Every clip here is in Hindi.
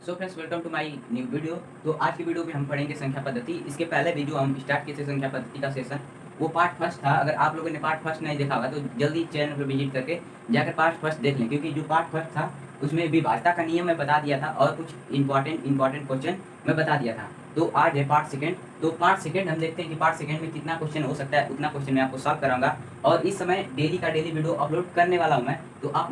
So friends, welcome to my new video. तो आज की वीडियो में हम पढ़ेंगे संख्या पद्धति। इसके पहले भी जो हम स्टार्ट किए थे संख्या पद्धति का सेशन, वो पार्ट फर्स्ट था। अगर आप लोगों ने पार्ट फर्स्ट नहीं देखा होगा तो जल्दी चैनल पर विजिट करके जाकर पार्ट फर्स्ट देख लें, क्योंकि जो पार्ट फर्स्ट था उसमें विभाज्यता का नियम मैं बता दिया था और कुछ इंपॉर्टेंट क्वेश्चन मैं बता दिया था। तो आज है पार्ट सेकेंड। तो पार्ट सेकेंड हम देखते हैं कि पार्ट सेकेंड में कितना क्वेश्चन हो सकता है, उतना क्वेश्चन मैं आपको सॉल्व कराऊंगा। और इस समय डेली का डेली वीडियो अपलोड करने वाला हूँ मैं। तो आप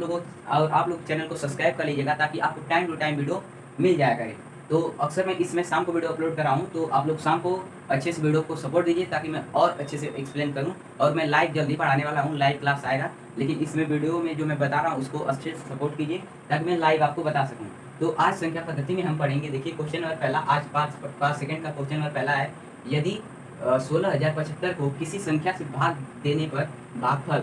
लोग चैनल को सब्सक्राइब कर लीजिएगा ताकि आपको टाइम टू टाइम वीडियो मिल जाया करे। तो अक्सर मैं इसमें शाम को वीडियो अपलोड कर रहा हूँ, तो आप लोग शाम को अच्छे से वीडियो को सपोर्ट दीजिए ताकि मैं और अच्छे से एक्सप्लेन करूँ। और मैं लाइव जल्दी पढ़ाने वाला हूँ, लाइव क्लास आएगा, लेकिन इसमें वीडियो में जो मैं बता रहा हूँ उसको अच्छे से सपोर्ट कीजिए ताकि मैं लाइव आपको बता सकूँ। तो आज संख्या पद्धति में हम पढ़ेंगे। देखिए क्वेश्चन नंबर पहला, आज पाँच सेकेंड का क्वेश्चन नंबर पहला है। यदि 16,075 को किसी संख्या से भाग देने पर भागफल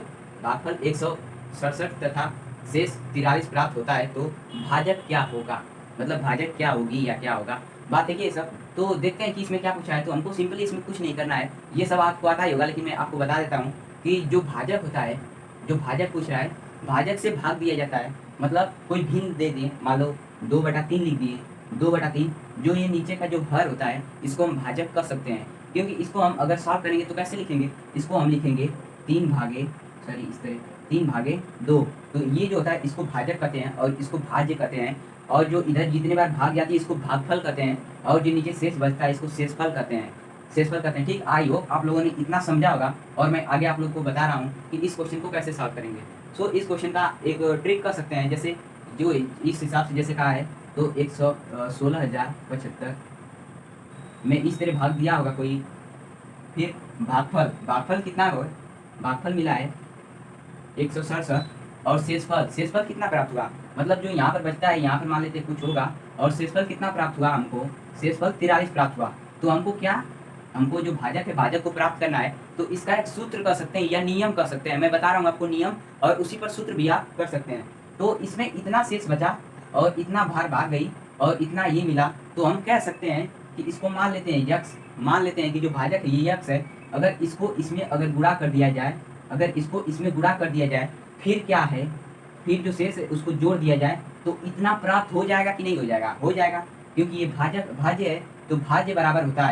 167 तथा शेष 43 प्राप्त होता है, तो भाजक क्या होगा, मतलब भाजक क्या होगी या क्या होगा। बात देखिए सब। तो देखते हैं कि इसमें क्या पूछा है। तो हमको सिंपली इसमें कुछ नहीं करना है, ये सब आपको आता ही होगा, लेकिन मैं आपको बता देता हूँ कि जो भाजक होता है, जो भाजक पूछ रहा है, भाजक से भाग दिया जाता है। मतलब कोई भिन्न दे दिए, मान लो 2/3 लिख दिए, 2/3, जो ये नीचे का जो हर होता है इसको हम भाजक कर सकते हैं। क्योंकि इसको हम अगर सॉल्व करेंगे तो कैसे लिखेंगे, इसको हम लिखेंगे 3/2। तो ये जो होता है इसको भाजक कहते हैं और इसको भाज्य कहते हैं। और जो इधर जितने बार भाग जाती है इसको भागफल कहते हैं, और जो नीचे शेष बचता है इसको शेषफल कहते हैं। ठीक, आई होप आप लोगों ने इतना समझा होगा। और मैं आगे आप लोग को बता रहा हूँ कि इस क्वेश्चन को कैसे सॉल्व करेंगे। सो इस क्वेश्चन का एक ट्रिक कर सकते हैं, जैसे जो इस हिसाब से जैसे कहा है, तो 116,075 में इस तरह भाग दिया होगा कोई। फिर भागफल कितना हो, भागफल मिला है 167, और शेषफल कितना प्राप्त हुआ, मतलब जो यहाँ पर बचता है, यहाँ पर मान लेते कुछ होगा, और शेषफल कितना प्राप्त हुआ हमको, शेषफल 43 प्राप्त हुआ। तो हमको जो भाजक है, भाजक को प्राप्त करना है। तो इसका एक सूत्र कर सकते हैं या नियम कर सकते हैं, मैं बता रहा हूँ आपको नियम, और उसी पर सूत्र भी आप कर सकते हैं। तो इसमें इतना शेष बचा और इतना भार भाग गई और इतना ये मिला, तो हम कह सकते हैं कि इसको मान लेते हैं यक्स, मान लेते हैं कि जो भाजक है ये यक्स है। अगर इसको इसमें अगर गुणा कर दिया जाए, फिर क्या है, फिर जो शेष है उसको जोड़ दिया जाए, तो इतना प्राप्त हो जाएगा कि नहीं हो जाएगा, हो जाएगा। क्योंकि ये भाज्य है, तो भाज्य बराबर होता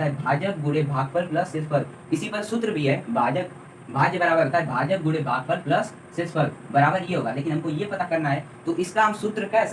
है भाजक गुणे भागफल प्लस शेषफल। इसी पर सूत्र भी है, भाज्य बराबर होता है भाजक गुणे भागफल प्लस शेषफल, बराबर ये होगा। लेकिन हमको ये पता करना है, तो इसका हम सूत्र कह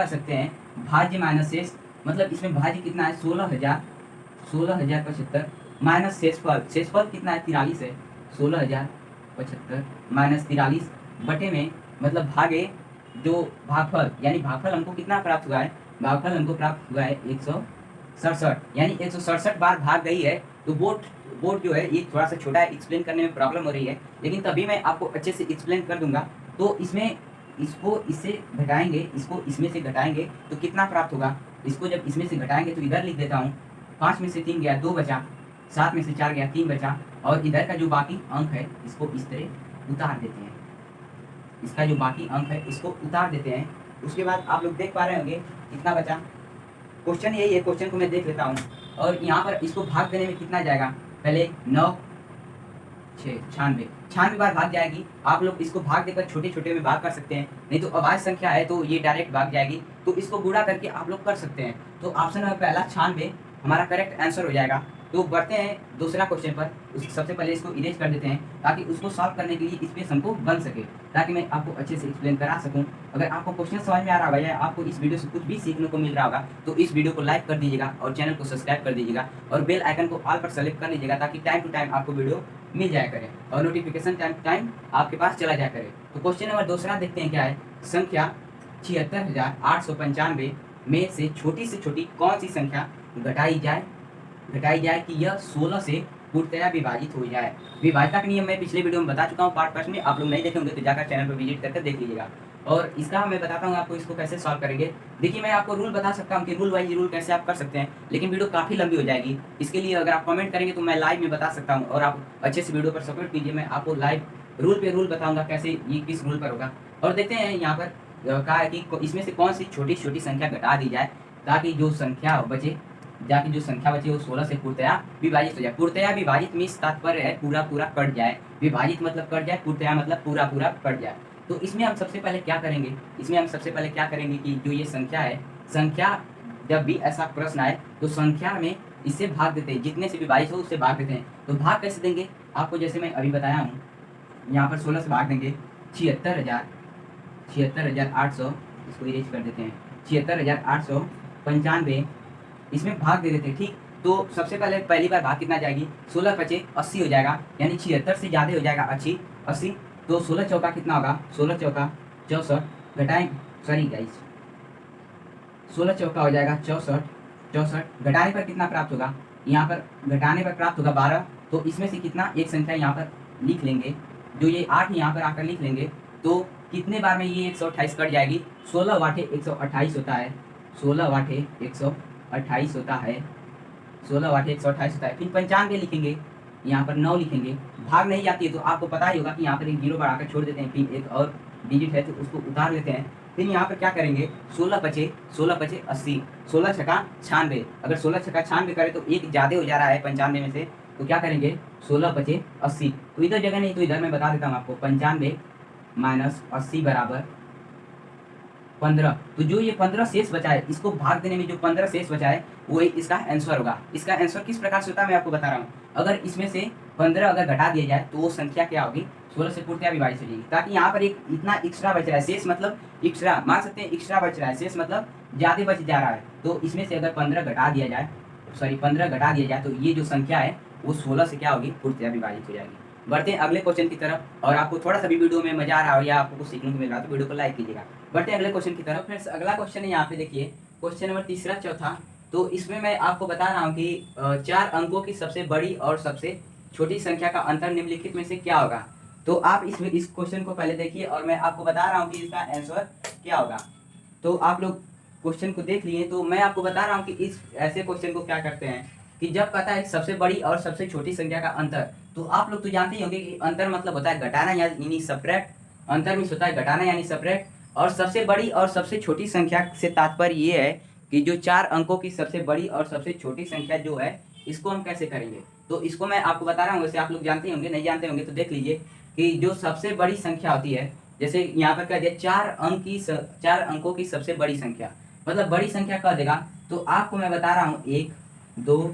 सकते हैं भाज्य माइनस शेष। मतलब इसमें भाज्य कितना है, 16,075 माइनस शेषफल कितना है, 43 है। 16,075 माइनस 43 बटे में, मतलब भागे जो भागफल, यानी भागफल हमको कितना प्राप्त हुआ है, भागफल हमको प्राप्त हुआ है 167, यानी 167 बार भाग गई है। तो बोर्ड जो है ये थोड़ा सा छोटा है, एक्सप्लेन करने में प्रॉब्लम हो रही है, लेकिन तभी मैं आपको अच्छे से एक्सप्लेन कर दूंगा। तो इसमें इसको इससे घटाएंगे, इसको इसमें से घटाएंगे तो कितना प्राप्त होगा। इसको जब इसमें से घटाएंगे तो इधर लिख देता हूँ, 5 में से 3 गया 2 बचा, 7 में से 4 गया 3 बचा, और इधर का जो बाकी अंक है इसको इस तरह उतार देते हैं। इसका जो बाकी अंक है इसको उतार देते हैं। उसके बाद आप लोग देख पा रहे होंगे कितना बचा। क्वेश्चन यही है, क्वेश्चन को मैं देख लेता हूँ। और यहाँ पर इसको भाग देने में कितना जाएगा, पहले 9 6 96 बार भाग जाएगी। आप लोग इसको भाग देकर छोटे छोटे में भाग कर सकते हैं, नहीं तो अभाज्य संख्या है तो ये डायरेक्ट भाग जाएगी। तो इसको गुणा करके आप लोग कर सकते हैं। तो ऑप्शन नंबर पहला 96 हमारा करेक्ट आंसर हो जाएगा। तो बढ़ते हैं दूसरा क्वेश्चन पर। सबसे पहले इसको इरेज कर देते हैं ताकि उसको सॉल्व करने के लिए स्पेस हमको बन सके, ताकि मैं आपको अच्छे से एक्सप्लेन करा सकूं। अगर आपको क्वेश्चन समझ में आ रहा होगा या आपको इस वीडियो से कुछ भी सीखने को मिल रहा होगा, तो इस वीडियो को लाइक कर दीजिएगा और चैनल को सब्सक्राइब कर दीजिएगा, और बेल आइकन को ऑल पर सेलेक्ट कर लीजिएगा ताकि टाइम टू टाइम आपको वीडियो मिल जाया करे और नोटिफिकेशन टाइम आपके पास चला जाया करे। तो क्वेश्चन नंबर दूसरा देखते हैं क्या है। संख्या 76,895 में से छोटी कौन सी संख्या घटाई जाए कि यह 16 से पूर्णतया विभाजित हो जाए। विभाज्यता का नियम मैं पिछले वीडियो में बता चुका हूँ पार्ट फर्स्ट में, आप लोग नहीं देखे होंगे तो जाकर चैनल पर विजिट करके देख लीजिएगा। और इसका मैं बताता हूँ आपको इसको कैसे सॉल्व करेंगे। देखिए मैं आपको रूल बता सकता हूँ कि रूल वाइज रूल कैसे आप कर सकते हैं, लेकिन वीडियो काफ़ी लंबी हो जाएगी। इसके लिए अगर आप कमेंट करेंगे तो मैं लाइव में बता सकता हूँ, और आप अच्छे से वीडियो पर सपोर्ट कीजिए। मैं आपको लाइव रूल पे रूल बताऊँगा कैसे ये किस रूल पर होगा। और देखते हैं यहाँ पर कहा है कि इसमें से कौन सी छोटी संख्या घटा दी जाए ताकि जो संख्या बचे वो 16 से पूर्णतया विभाजित हो जाए। पूर्णतया विभाजित मीन्स तात्पर्य है पूरा कट जाए। विभाजित मतलब कट जाए, पूर्णतया मतलब पूरा कट जाए। तो इसमें हम सबसे पहले क्या करेंगे, इसमें हम सबसे पहले क्या करेंगे कि जो ये संख्या है, संख्या जब भी ऐसा प्रश्न आए तो संख्या में इससे भाग देते हैं, जितने से भी 22 हो उससे भाग देते हैं। तो भाग कैसे देंगे आपको, जैसे मैं अभी बताया हूँ, यहाँ पर 16 से भाग देंगे 76,800, इसको इरेज कर देते हैं, 76,895 इसमें भाग दे देते हैं। ठीक, तो सबसे पहले पहली बार भाग कितना जाएगी, 16 पचे 80 हो जाएगा, यानी 76 से ज़्यादा हो जाएगा 80। तो 16 चौका कितना होगा, 16 चौका 64, घटाएं, सॉरी गाइस, 16 चौका हो जाएगा 64, 64 घटाने पर कितना प्राप्त होगा, यहाँ पर घटाने पर प्राप्त होगा 12। तो इसमें से कितना, एक संख्या यहाँ पर लिख लेंगे, जो ये 8 यहाँ पर आकर लिख लेंगे। तो कितने बार में ये 128 कट जाएगी, 16 वाटे 128 होता है, 16 वाटे 128 होता है, 16 वाटे 128 होता है। फिर 95 लिखेंगे, यहाँ पर 9 लिखेंगे, भाग नहीं जाती है तो आपको पता ही होगा कि यहाँ पर एक जीरो बढ़ाकर छोड़ देते हैं, फिर एक और डिजिट है तो उसको उतार लेते हैं। फिर यहाँ पर क्या करेंगे, 16 पचे 80, 16 छक्का 96, अगर 16 छक्का 96 करें तो एक ज़्यादा हो जा रहा है 95 में से, तो क्या करेंगे 16 पचे 80। तो इधर जगह नहीं तो इधर मैं बता देता हूँ आपको, 95 माइनस 80 बराबर 15। तो जो ये 15 शेष बचा है, इसको भाग देने में जो 15 शेष बचा है वो इसका आंसर होगा। इसका आंसर किस प्रकार से होता है मैं आपको बता रहा हूँ। अगर इसमें से 15 अगर घटा दिया जाए तो वो संख्या क्या होगी, 16 से पूर्णतया विभाजित हो जाएगी, ताकि यहाँ पर एक इतना एक्स्ट्रा बच रहा है, शेष मतलब एक्स्ट्रा मान सकते हैं, एक्स्ट्रा बच रहा है, शेष मतलब ज़्यादा बच जा रहा है। तो इसमें से अगर 15 घटा दिया जाए, सॉरी 15 घटा दिया जाए, तो ये जो संख्या है वो 16 से क्या होगी, पूर्णतया विभाजित हो जाएगी। बढ़ते हैं अगले क्वेश्चन की तरफ, और आपको थोड़ा सा भी वीडियो में मजा आ रहा हो या आपको कुछ सीखने को मिल रहा है तो वीडियो को लाइक कीजिएगा। बढ़ते हैं अगले क्वेश्चन की तरफ। फ्रेंड्स अगला क्वेश्चन है, यहाँ पे देखिए क्वेश्चन नंबर तीसरा चौथा। तो इसमें मैं आपको बता रहा हूँ कि 4 अंकों की सबसे बड़ी और सबसे छोटी संख्या का अंतर निम्नलिखित में से क्या होगा। तो आप इसमें इस क्वेश्चन को पहले देखिए और मैं आपको बता रहा हूँ कि इसका आंसर क्या होगा। तो आप लोग क्वेश्चन को देख लिए, तो मैं आपको बता रहा हूँ कि इस ऐसे क्वेश्चन को क्या करते हैं कि जब कहता है सबसे बड़ी और सबसे छोटी संख्या का अंतर, तो आप लोग तो जानते ही होंगे कि अंतर मतलब होता है घटाना यानी सब्ट्रैक्ट, अंतर मीन्स होता है घटाना यानी सब्ट्रैक्ट। और सबसे बड़ी और सबसे छोटी संख्या से तात्पर्य ये है कि जो 4 अंकों की सबसे बड़ी और सबसे छोटी संख्या जो है, इसको हम कैसे करेंगे। तो इसको मैं आपको बता रहा हूँ, वैसे आप लोग जानते होंगे, नहीं जानते होंगे तो देख लीजिए कि जो सबसे बड़ी संख्या होती है, जैसे यहाँ पर कह दिया 4 अंकों की सबसे बड़ी संख्या, मतलब बड़ी संख्या कह देगा। तो आपको मैं बता रहा हूँ 1 2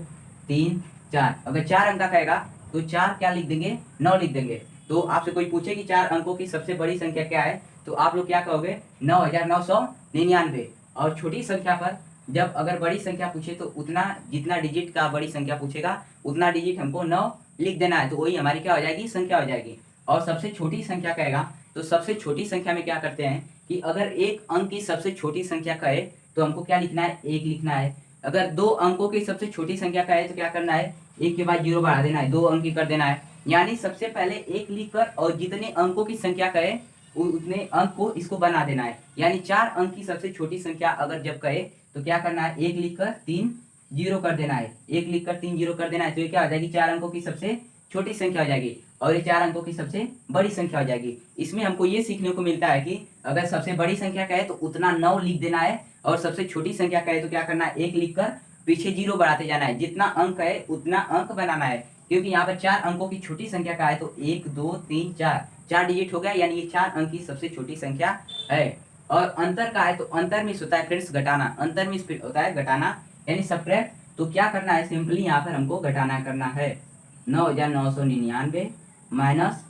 3 4, अगर 4 अंक का कहेगा तो 4 क्या लिख देंगे, 9 लिख देंगे। तो आपसे कोई पूछे कि 4 अंकों की सबसे बड़ी संख्या क्या है, तो आप लोग क्या कहोगे, 9,999। और छोटी संख्या पर जब अगर बड़ी संख्या पूछे तो उतना जितना डिजिट का बड़ी संख्या पूछेगा उतना डिजिट हमको 9 लिख देना है, तो वही हमारी क्या हो जाएगी, संख्या हो जाएगी। और सबसे छोटी संख्या कहेगा तो सबसे छोटी संख्या में क्या करते हैं कि अगर एक अंक की सबसे छोटी संख्या कहे तो हमको क्या लिखना है, 1 लिखना है। अगर 2 अंकों की सबसे छोटी संख्या कहे तो क्या करना है, 1 के बाद 0 बढ़ा देना है, 2 अंक की कर देना है। यानी सबसे पहले 1 लिखकर और जितने अंकों की संख्या कहे उतने अंक को इसको बना देना है। यानी 4 अंक की सबसे छोटी संख्या अगर जब कहे तो क्या करना है, 1 लिखकर 3 जीरो कर देना है, 1 लिखकर 3 जीरो कर देना है। तो ये क्या हो जाएगी, 4 अंकों की सबसे छोटी संख्या हो जाएगी और ये 4 अंकों की सबसे बड़ी संख्या हो जाएगी। इसमें हमको ये सीखने को मिलता है कि अगर सबसे बड़ी संख्या कहे तो उतना 9 लिख देना है, और सबसे छोटी संख्या कहे तो क्या करना है, 1 लिखकर पीछे 0 बढ़ाते जाना है, जितना अंक है उतना अंक बनाना है। क्योंकि यहाँ पर 4 अंकों की छोटी संख्या का है तो 1 2 3 4 डिजिट हो गया, यानी ये 4 अंक की सबसे छोटी संख्या है। और अंतर का है तो अंतर में होता है फ्रेंड्स घटाना, अंतर में होता है घटाना यानी सब्ट्रैक्ट। तो क्या करना है, सिंपली यहाँ पर हमको घटाना करना है, 9,999 माइनस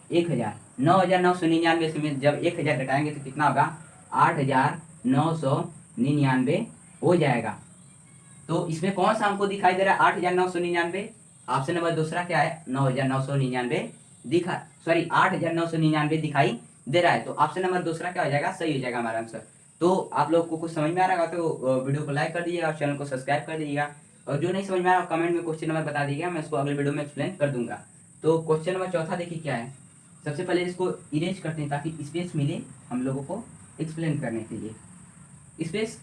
1,000। 9,999 से जब 1,000 घटाएंगे तो कितना होगा, 8,999 हो जाएगा। तो इसमें कौन सा हमको दिखाई दे रहा है, 8,999। ऑप्शन नंबर दूसरा क्या है, 9,999 सॉरी 8,999 दिखाई दे रहा है। तो ऑप्शन नंबर दूसरा क्या हो जाएगा, सही हो जाएगा हमारा आंसर। तो आप लोग को कुछ समझ में आ रहा होगा तो वीडियो को लाइक कर दीजिएगा और चैनल को सब्सक्राइब कर दीजिएगा। और जो नहीं समझ में आ रहा कमेंट में क्वेश्चन नंबर बता दीजिएगा, मैं इसको अगले वीडियो में एक्सप्लेन कर दूंगा। तो क्वेश्चन नंबर चौथा देखिए क्या है। सबसे पहले इसको इरेज करते हैं ताकि स्पेस मिले हम लोगों को एक्सप्लेन करने के लिए, स्पेस।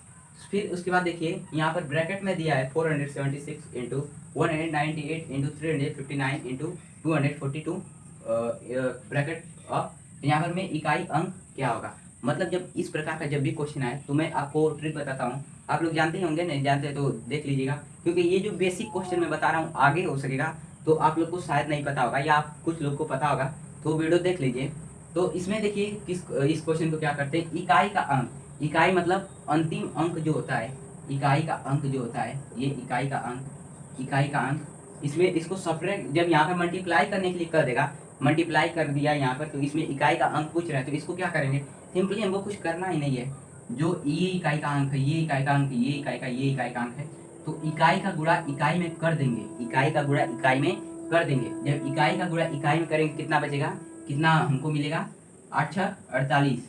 फिर उसके बाद देखिए यहाँ पर ब्रैकेट में दिया है 476 into 198 into 359 into 242 bracket of. यहाँ पर मैं इकाई अंक क्या होगा, मतलब जब इस प्रकार का जब भी क्वेश्चन आए तो मैं आपको ट्रिक बताता हूँ। आप लोग जानते ही होंगे, नहीं जानते तो देख लीजिएगा, क्योंकि ये जो बेसिक क्वेश्चन मैं बता रहा हूँ आगे हो सकेगा तो आप लोग को शायद नहीं पता होगा या आप कुछ लोग को पता होगा, तो वीडियो देख लीजिए। तो इसमें देखिए इस क्वेश्चन को क्या करते हैं, इकाई का अंक, इकाई मतलब अंतिम अंक जो होता है, इकाई का अंक जो होता है, ये इकाई का अंक, इकाई का अंक, इसमें इसको सब्ट्रैक्ट जब यहाँ पे मल्टीप्लाई करने के लिए कर देगा, मल्टीप्लाई कर दिया यहाँ पर, तो इसमें इकाई का अंक पूछ रहा है, तो इसको क्या करेंगे, सिंपली हमको कुछ करना ही नहीं है, जो ये इकाई का अंक है, ये इकाई का अंक, ये इकाई का, ये इकाई का अंक है, तो इकाई का गुणा इकाई में कर देंगे, इकाई का गुणा इकाई में कर देंगे। जब इकाई का गुणा इकाई में करेंगे कितना बचेगा, कितना हमको मिलेगा, 8 48,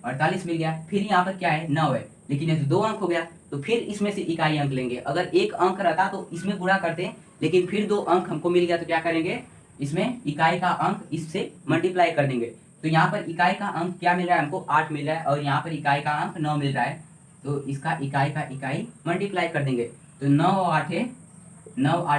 48 मिल गया। फिर यहाँ पर क्या है, 9 है, लेकिन ये 2 अंक हो गया, तो फिर इसमें से इकाई अंक लेंगे। अगर 1 अंक रहता तो इसमें गुणा करते, लेकिन फिर 2 अंक हमको मिल गया, तो क्या करेंगे, इसमें इकाई का अंक इससे मल्टीप्लाई कर देंगे। तो यहाँ पर इकाई का अंक क्या मिल रहा है हमको, 8 मिल रहा है, और यहाँ पर इकाई का अंक 9 मिल रहा है, तो इसका इकाई का इकाई मल्टीप्लाई कर देंगे। तो 9 8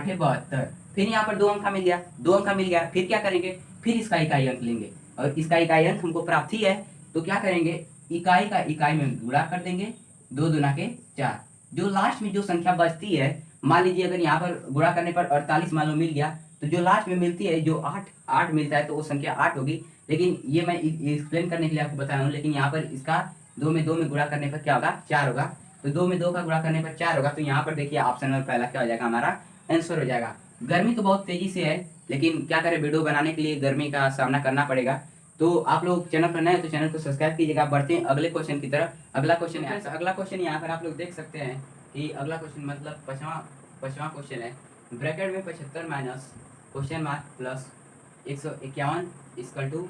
72। फिर यहाँ पर 2 अंक मिल गया, 2 अंक मिल गया, फिर क्या करेंगे, फिर इसका इकाई अंक लेंगे, और इसका इकाई अंक हमको प्राप्त ही है, तो क्या करेंगे, इकाई का इकाई में गुणा कर देंगे, 2 दूना के 4। जो लास्ट में जो संख्या बचती है, मान लीजिए अगर यहाँ पर गुणा करने पर 48 मान लो मिल गया, तो जो लास्ट में मिलती है, जो 8 मिलता है, तो वो संख्या 8 होगी। लेकिन ये मैं एक्सप्लेन करने के लिए आपको बता रहा हूँ, लेकिन यहाँ पर इसका 2 में 2 में गुणा करने पर क्या होगा, 4 होगा, तो 2 में 2 का गुणा करने पर 4 होगा। तो यहाँ पर देखिए ऑप्शन में पहला क्या हो जाएगा, हमारा आंसर हो जाएगा। गर्मी तो बहुत तेजी से है, लेकिन क्या करें, वीडियो बनाने के लिए गर्मी का सामना करना पड़ेगा। तो आप लोग चैनल पर नए हो तो चैनल को सब्सक्राइब कीजिएगा। बढ़ते हैं अगले क्वेश्चन की तरफ। अगला क्वेश्चन यहाँ पर आप लोग देख सकते हैं कि अगला क्वेश्चन मतलब पचवां क्वेश्चन है। ब्रैकेट में 75 minus question mark plus 151 equal to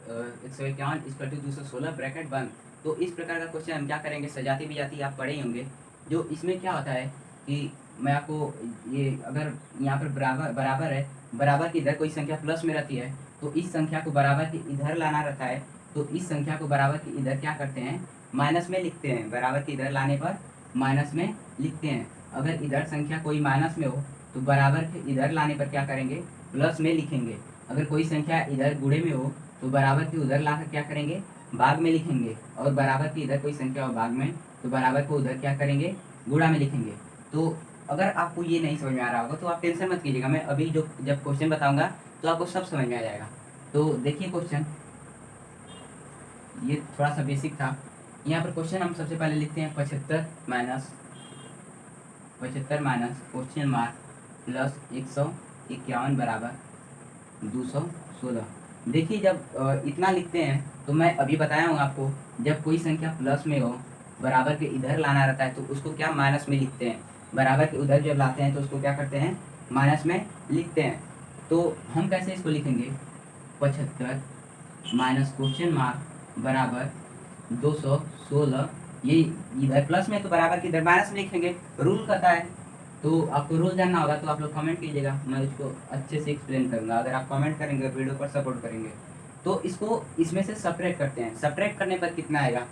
216 bracket बंद। तो इस प्रकार का क्वेश्चन हम क्या करेंगे, सजाती बिजाती आप पढ़े ही होंगे। जो इसमें क्या होता है कि मैं आपको ये, अगर यहाँ पर बराबर है, बराबर की इधर कोई संख्या प्लस में रहती है, तो इस संख्या को बराबर के इधर लाना रहता है। तो इस संख्या को बराबर के इधर क्या करते हैं, माइनस में लिखते हैं। बराबर के इधर लाने पर माइनस में लिखते हैं। अगर इधर संख्या कोई माइनस में हो तो बराबर के इधर लाने पर क्या करेंगे, प्लस में लिखेंगे। अगर कोई संख्या इधर गुणे में हो तो बराबर के उधर लाकर क्या करेंगे, भाग में लिखेंगे। और बराबर की इधर कोई संख्या हो भाग में, तो बराबर को उधर क्या करेंगे, गुणा में लिखेंगे। तो अगर आपको ये नहीं समझ में आ रहा होगा तो आप टेंशन मत कीजिएगा, मैं अभी जब क्वेश्चन बताऊंगा तो आपको सब समझ में आ जाएगा। तो देखिए क्वेश्चन, ये थोड़ा सा बेसिक था। यहाँ पर क्वेश्चन हम सबसे पहले लिखते हैं 75 माइनस क्वेश्चन मार्क प्लस 151 बराबर 216। देखिए जब इतना लिखते हैं तो मैं अभी बताया हूँ आपको, जब कोई संख्या प्लस में हो, बराबर के इधर लाना रहता है, तो उसको क्या माइनस में लिखते हैं। बराबर के उधर जब लाते हैं तो उसको क्या करते हैं, माइनस में लिखते हैं। तो हम कैसे इसको लिखेंगे, 75 माइनस क्वेश्चन मार्क बराबर 216। ये इधर प्लस में तो बराबर के इधर माइनस में लिखेंगे, रूल कहता है। तो आपको रूल जानना होगा तो आप लोग कमेंट कीजिएगा, मैं उसको अच्छे से एक्सप्लेन करूँगा। अगर आप कमेंट करेंगे, वीडियो पर सपोर्ट करेंगे, तो इसको इसमें से सब्ट्रैक्ट करते हैं। सब्ट्रैक्ट करने पर कितना आएगा,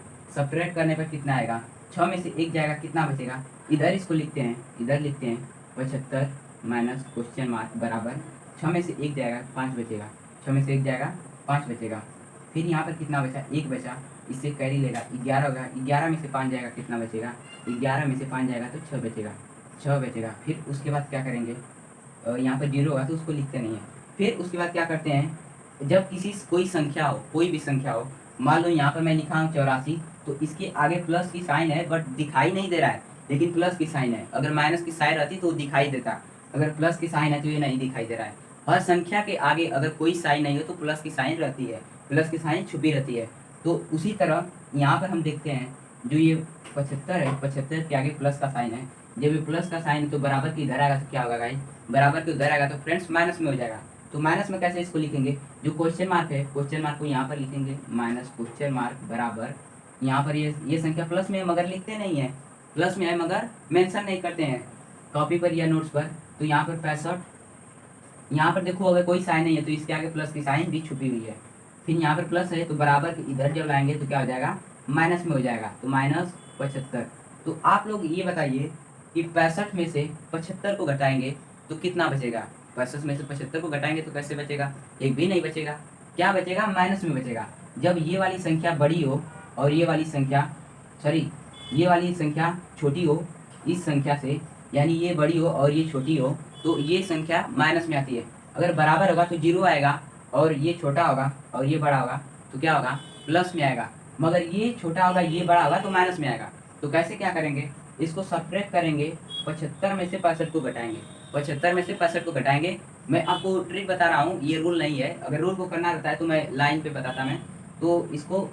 6 में से 1 जाएगा, कितना बचेगा, इधर इसको लिखते हैं, इधर लिखते हैं 75 माइनस क्वेश्चन मार्क बराबर 6 में से 1 जाएगा, 5 बचेगा, 6 में से 1 जाएगा, 5 बचेगा। फिर यहाँ पर कितना बचा, 1 बचा, इससे कैरी लेगा, 11 होगा, 11 में से 5 जाएगा, कितना बचेगा, 11 में से 5 जाएगा तो 6 बचेगा, 6 बचेगा। फिर उसके बाद क्या करेंगे, यहाँ पर 0 होगा तो उसको लिखते नहीं है। फिर उसके बाद क्या करते हैं, जब कोई संख्या हो, कोई भी संख्या हो, मान लो यहाँ पर मैं लिखा हूँ 84, तो इसके आगे प्लस की साइन है बट दिखाई नहीं दे रहा है, लेकिन प्लस की साइन है। अगर माइनस की साइन रहती तो दिखाई देता, अगर प्लस की साइन है तो ये नहीं दिखाई दे रहा है। हर संख्या के आगे अगर कोई साइन नहीं हो तो प्लस की साइन रहती है, प्लस की साइन छुपी रहती है। तो उसी तरह यहाँ पर हम देखते हैं, जो ये 75 है, 75 के आगे प्लस का साइन है। जब ये प्लस का साइन है तो बराबर के इधर आएगा तो क्या होगा गाइस, बराबर के उधर आएगा तो फ्रेंड्स माइनस में हो जाएगा। तो माइनस में कैसे इसको लिखेंगे, जो क्वेश्चन मार्क है, क्वेश्चन मार्क को यहाँ पर लिखेंगे, माइनस क्वेश्चन मार्क बराबर, यहाँ पर ये संख्या प्लस में है मगर लिखते नहीं है, प्लस में है मगर मेंशन नहीं करते हैं कॉपी पर या नोट्स पर। तो यहाँ पर 65, यहाँ पर देखो अगर कोई साइन नहीं है तो इसके आगे प्लस की साइन भी छुपी हुई है। फिर यहाँ पर प्लस है तो बराबर के इधर जब लाएंगे तो क्या हो जाएगा, माइनस में हो जाएगा, तो माइनस 75। तो आप लोग ये बताइए कि 65 में से 75 को घटाएंगे तो कितना बचेगा, 65 में से 75 को घटाएंगे तो कैसे बचेगा, एक भी नहीं बचेगा, क्या बचेगा, माइनस में बचेगा। जब ये वाली संख्या बड़ी हो और ये वाली संख्या छोटी हो इस संख्या से, यानी ये बड़ी हो और ये छोटी हो, तो ये संख्या माइनस में आती है। अगर बराबर होगा तो 0 आएगा और ये छोटा होगा और ये बड़ा होगा तो क्या होगा, प्लस में आएगा। मगर ये छोटा होगा ये बड़ा होगा तो माइनस में आएगा। तो कैसे क्या करेंगे, इसको सब्ट्रैक्ट करेंगे, 75 में से 65 को घटाएंगे, 75 में से 65 को घटाएंगे। मैं आपको ट्रिक बता रहा हूँ, ये रूल नहीं है, अगर रूल को करना रहता है तो मैं लाइन पे बताता मैं। तो इसको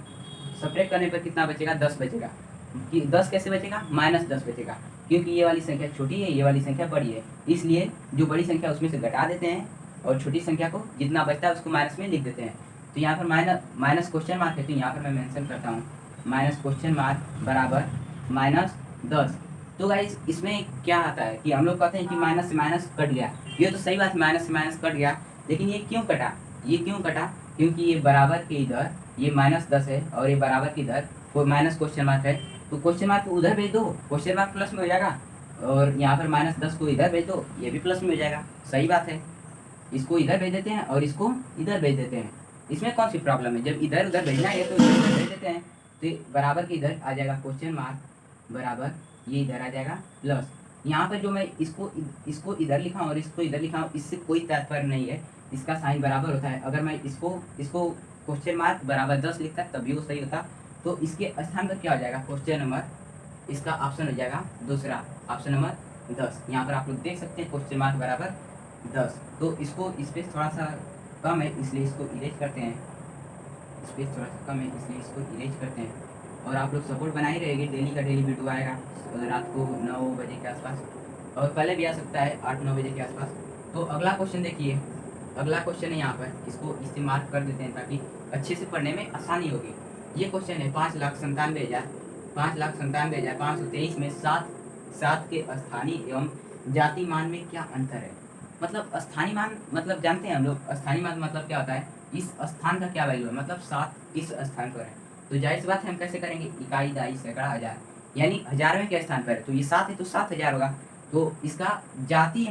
सब्ट्रैक्ट करने पर कितना बचेगा, 10 बचेगा। कि 10 कैसे बचेगा, -10 बचेगा, क्योंकि ये वाली संख्या छोटी है, ये वाली संख्या बड़ी है, इसलिए जो बड़ी संख्या उसमें से घटा देते हैं और छोटी संख्या को जितना बचता है उसको माइनस में लिख देते हैं। तो यहाँ पर माइनस क्वेश्चन मार्क है, तो यहाँ पर मैं मेंशन करता हूँ माइनस क्वेश्चन मार्क बराबर -10। तो गाइस इसमें क्या आता है कि हम लोग कहते हैं कि माइनस से माइनस कट गया, ये तो सही बात है, माइनस से माइनस कट गया, लेकिन ये क्यों कटा, ये क्यों कटा, क्योंकि ये बराबर के इधर ये -10 है और ये बराबर के इधर कोई माइनस क्वेश्चन मार्क है, तो क्वेश्चन मार्क को उधर भेज दो, क्वेश्चन मार्क प्लस में हो जाएगा, और यहाँ पर -10 को इधर भेज दो, ये भी प्लस में हो जाएगा। सही बात है, इसको इधर भेज देते हैं और इसको इधर भेज देते हैं, इसमें कौन सी प्रॉब्लम है, जब इधर उधर भेजना है तो इधर भेज देते हैं, तो बराबर के इधर आ जाएगा क्वेश्चन मार्क बराबर, ये इधर आ जाएगा प्लस। यहाँ पर जो मैं इसको इधर लिखा हूँ और इसको इधर लिखा हूँ, इससे कोई तात्पर्य नहीं है, इसका साइन बराबर होता है। अगर मैं इसको क्वेश्चन मार्क बराबर 10 लिखता तब भी वो सही होता, तो इसके स्थान पर क्या हो जाएगा, क्वेश्चन नंबर, इसका ऑप्शन हो जाएगा दूसरा, ऑप्शन नंबर 10। यहाँ पर आप लोग देख सकते हैं क्वेश्चन मार्क बराबर 10। तो इसको स्पेस थोड़ा सा कम है इसलिए इसको इरेज करते हैं, स्पेस थोड़ा सा कम है इसलिए इसको इरेज करते हैं। और आप लोग सपोर्ट बनाए रहेंगे, डेली का डेली वीडियो आएगा रात को 9 बजे के आसपास, और पहले भी आ सकता है 8-9 बजे के आसपास। तो अगला क्वेश्चन देखिए, अगला क्वेश्चन है यहाँ पर, इसको इस्तेमाल कर देते हैं ताकि अच्छे से पढ़ने में आसानी होगी। ये क्वेश्चन है 5,97,523 में 7 के स्थानीय एवं जाति मान में क्या अंतर है। मतलब स्थानीय मान मतलब जानते हैं हम लोग, स्थानीय मान मतलब क्या होता है, इस स्थान का क्या वैल्यू है, मतलब 7 इस स्थान पर है, तो जाहिर सी बात है हम कैसे करेंगे, इकाई, दाई, सैकड़ा, हजार, यानी हजारवें के स्थान पर है, तो ये 7 है तो 7000 होगा। तो इसका जातीय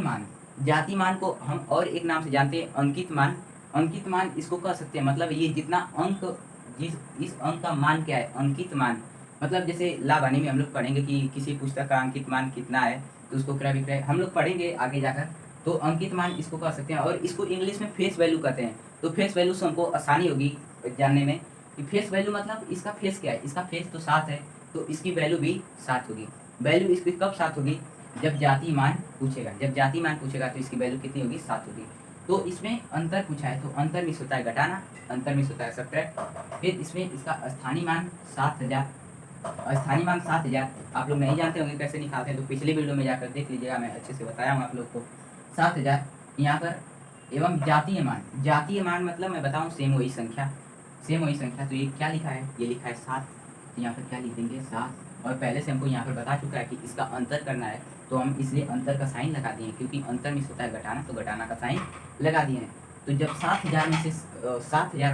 मान को हम और एक नाम से जानते हैं अंकित मान। अंकित मान इसको कह सकते हैं, मतलब ये जितना अंक, इस अंक का मान क्या है, अंकित मान। मतलब जैसे लाभानी में हम लोग पढ़ेंगे कि किसी पुस्तक का अंकित मान कितना है, तो उसको क्रय विक्रय हम लोग पढ़ेंगे आगे जाकर, तो अंकित मान इसको कह सकते हैं। और इसको इंग्लिश में फेस वैल्यू कहते हैं। तो फेस वैल्यू से हमको आसानी होगी जानने में कि फेस वैल्यू मतलब इसका फेस क्या है, इसका फेस तो 7 है, तो इसकी वैल्यू भी 7 होगी। वैल्यू इसकी कब 7 होगी, जब जाति मान पूछेगा, जब जाति मान पूछेगा तो इसकी वैल्यू कितनी होगी, 7 होगी। तो इसमें अंतर पूछा है, तो अंतर मिस होता है घटाना, अंतर मिस होता है सब्ट्रैक्ट। फिर इसमें इसका स्थानीय मान 7000, स्थानीय मान 7000 आप लोग नहीं जानते होंगे कैसे निकालते हैं, तो पिछले वीडियो में जाकर देख लीजिएगा, मैं अच्छे से बताया हूँ आप लोग को। 7000 यहाँ पर, एवं जातीय मान मतलब मैं बताऊँ सेम वही संख्या, तो ये क्या लिखा है, ये लिखा है 7, तो यहाँ पर क्या लिख देंगे 7। और पहले से हमको यहाँ पर बता चुका है कि इसका अंतर करना है, तो हम इसलिए अंतर का साइन लगा दिए, क्योंकि अंतर मिस होता है घटाना, तो घटाना का साइन लगा दिए हैं। तो जब 7000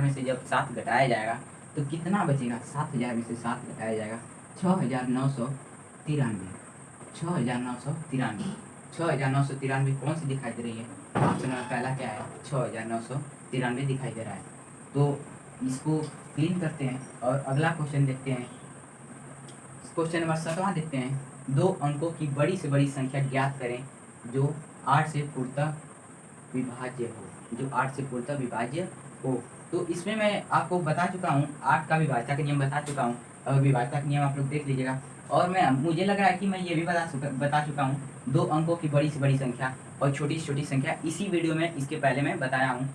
में से जब 7 घटाया जाएगा तो कितना बचेगा, 7000 में से 7 घटाया जाएगा 6993। 6993 कौन सी दिखाई दे रही है, ऑप्शन नंबर पहला क्या है, 6993 दिखाई दे रहा है। तो इसको क्लीन करते हैं और अगला क्वेश्चन देखते हैं। क्वेश्चन नंबर 7वां देखते हैं, 2 अंकों की बड़ी से बड़ी संख्या ज्ञात करें जो 8 से पूर्णतः विभाज्य हो। तो इसमें मैं आपको बता चुका हूँ, 8 का विभाज्यता का नियम बता चुका हूँ, और विभाज्यता का नियम आप लोग देख लीजिएगा। और मुझे लग रहा है कि मैं ये भी बता चुका हूँ, 2 अंकों की बड़ी से बड़ी संख्या और छोटी से छोटी संख्या इसी वीडियो में इसके पहले मैं बताया हूँ।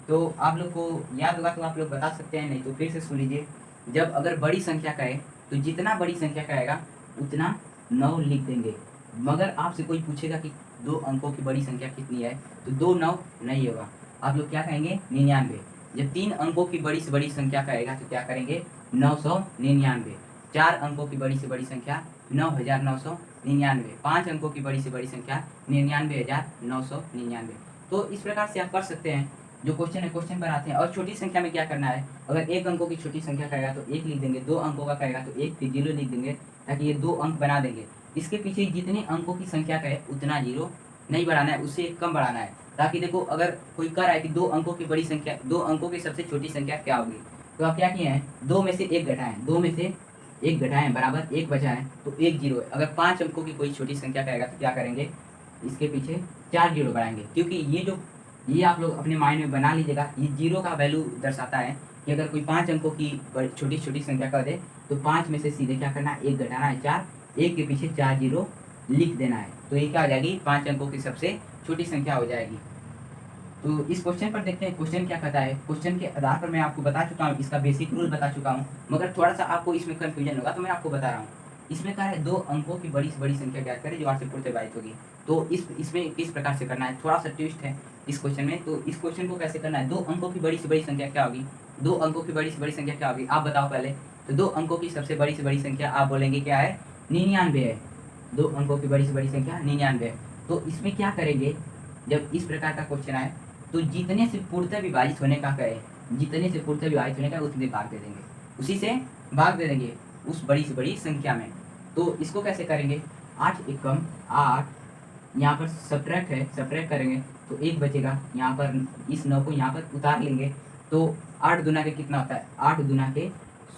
तो आप लोग को याद होगा तो आप लोग बता सकते हैं, नहीं तो फिर से सुन लीजिए। जब अगर बड़ी संख्या कहे तो जितना बड़ी संख्या कहेगा उतना 9 लिख देंगे। मगर आपसे कोई पूछेगा कि 2 अंकों की बड़ी संख्या कितनी है, तो 2 9 नहीं होगा, आप लोग क्या कहेंगे 99। जब 3 अंकों की बड़ी से बड़ी संख्या कहेगा तो क्या करेंगे 999। 4 अंकों की बड़ी से बड़ी संख्या 9999। 5 अंकों की बड़ी से बड़ी संख्या 99,999। तो इस प्रकार से आप कर सकते हैं। जो क्वेश्चन है क्वेश्चन पर आते हैं। और छोटी संख्या में क्या करना है, अगर 1 अंकों की छोटी संख्या कहेगा तो 1 लिख देंगे, 2 अंकों का कहेगा तो 1 फिर 0 लिख देंगे, ताकि ये 2 अंक बना देंगे। इसके पीछे जितने अंकों की संख्या कहे उतना 0 नहीं बढ़ाना है, उससे कम बढ़ाना है। ताकि देखो अगर कोई कह रहा है कि 2 अंकों की बड़ी संख्या, 2 अंकों की सबसे छोटी संख्या क्या होगी, तो आप क्या किए हैं 2 में से 1 घटाएं, 2 में से 1 घटाएं बराबर 1 बचाएं तो 1 0 है। अगर 5 अंकों की कोई छोटी संख्या कहेगा तो क्या करेंगे, इसके पीछे 4 0 बढ़ाएंगे, क्योंकि ये आप लोग अपने माइंड में बना लीजिएगा। ये जीरो का वैल्यू दर्शाता है कि अगर कोई 5 अंकों की छोटी छोटी संख्या कर दे तो 5 में से सीधे क्या करना है, 1 घटाना है 4, 1 के पीछे 4 जीरो लिख देना है। तो ये क्या हो जाएगी, 5 अंकों की सबसे छोटी संख्या हो जाएगी। तो इस क्वेश्चन पर देखते हैं क्वेश्चन क्या कहता है। क्वेश्चन के आधार पर मैं आपको बता चुका हूँ, इसका बेसिक रूल बता चुका हूँ, मगर थोड़ा सा आपको इसमें कंफ्यूजन होगा तो मैं आपको बता रहा हूँ। इसमें क्या है, 2 अंकों की बड़ी से बड़ी संख्या ज्ञात करें जो 8 से पूर्व विभाजित होगी। तो इसमें किस प्रकार से करना है, थोड़ा सा ट्विस्ट है इस क्वेश्चन में। तो इस क्वेश्चन को कैसे करना है, 2 अंकों की बड़ी से बड़ी संख्या क्या होगी, 2 अंकों की बड़ी से बड़ी संख्या क्या होगी, आप बताओ पहले। तो 2 अंकों की सबसे बड़ी से बड़ी संख्या आप बोलेंगे क्या है, 99 है। 2 अंकों की बड़ी से बड़ी संख्या 99 है। तो इसमें क्या करेंगे, जब इस प्रकार का क्वेश्चन आए तो जितने से पूर्णतः विभाजित होने का कहे, जितने से पूर्णतः विभाजित होने का उतने भाग दे देंगे, उसी से भाग दे देंगे उस बड़ी से बड़ी संख्या में। तो इसको कैसे करेंगे, 8 एकम 8, यहाँ पर सब्ट्रैक्ट है, सब्ट्रैक्ट करेंगे तो 1 बचेगा। यहाँ पर इस 9 को यहाँ पर उतार लेंगे तो 8 दुना के कितना होता है, 8 दुना के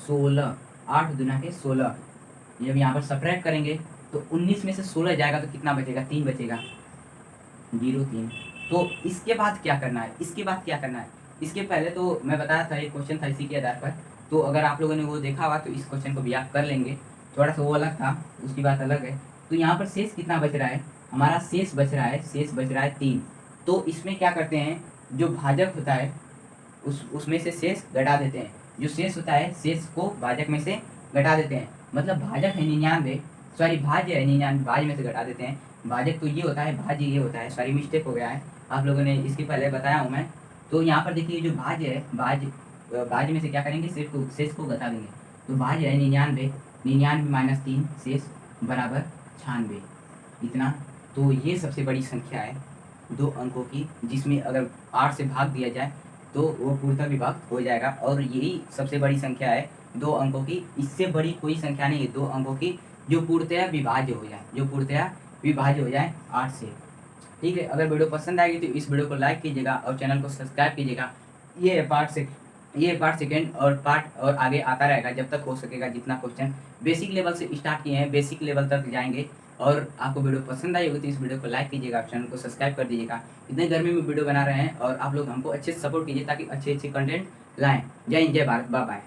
16, 8 दुना के 16। जब यहाँ पर सब्ट्रैक्ट करेंगे तो 19 में से 16 जाएगा तो कितना बचेगा, 3 बचेगा, 03। तो इसके बाद क्या करना है, इसके बाद क्या करना है, इसके पहले तो मैं बताया था एक क्वेश्चन था इसी के आधार पर। तो अगर आप लोगों ने वो देखा हुआ तो इस क्वेश्चन को भी आप कर लेंगे, थोड़ा सा वो अलग था, उसकी बात अलग है। तो यहाँ पर शेष कितना बच रहा है, हमारा शेष बच रहा है, शेष बच रहा है 3। तो इसमें क्या करते हैं, जो भाजक होता है उसमें से शेष घटा देते हैं, जो शेष होता है शेष को भाजक में से घटा देते हैं। मतलब भाजक है 99, सॉरी भाज्य है 99, भाज्य में से घटा देते हैं। भाजक तो ये होता है, भाज्य ये होता है, सॉरी मिस्टेक हो गया है, आप लोगों ने इसके पहले बताया हूँ मैं। तो यहाँ पर देखिए जो भाज्य है, भाज्य में से क्या करेंगे, शेष को घटा देंगे। तो भाज्य है 99, 99 माइनस 3 शेष बराबर 96, इतना। तो ये सबसे बड़ी संख्या है 2 अंकों की, जिसमें अगर 8 से भाग दिया जाए तो वो पूर्णतः विभक्त हो जाएगा। और यही सबसे बड़ी संख्या है 2 अंकों की, इससे बड़ी कोई संख्या नहीं है 2 अंकों की जो पूर्णतः विभाज्य हो जाए, जो पूर्णतः विभाज्य हो जाए 8 से। ठीक है, अगर वीडियो पसंद आएगी तो इस वीडियो को लाइक कीजिएगा और चैनल को सब्सक्राइब कीजिएगा। ये पार्ट सेकेंड और पार्ट और आगे आता रहेगा जब तक हो सकेगा। जितना क्वेश्चन बेसिक लेवल से स्टार्ट किए हैं बेसिक लेवल तक जाएंगे। और आपको वीडियो पसंद आई होगी तो इस वीडियो को लाइक कीजिएगा, चैनल को सब्सक्राइब कर दीजिएगा। इतने गर्मी में वीडियो बना रहे हैं और आप लोग हमको अच्छे से सपोर्ट कीजिए ताकि अच्छे अच्छे कंटेंट लाएं। जय हिंद, जय भारत, बाय बाय।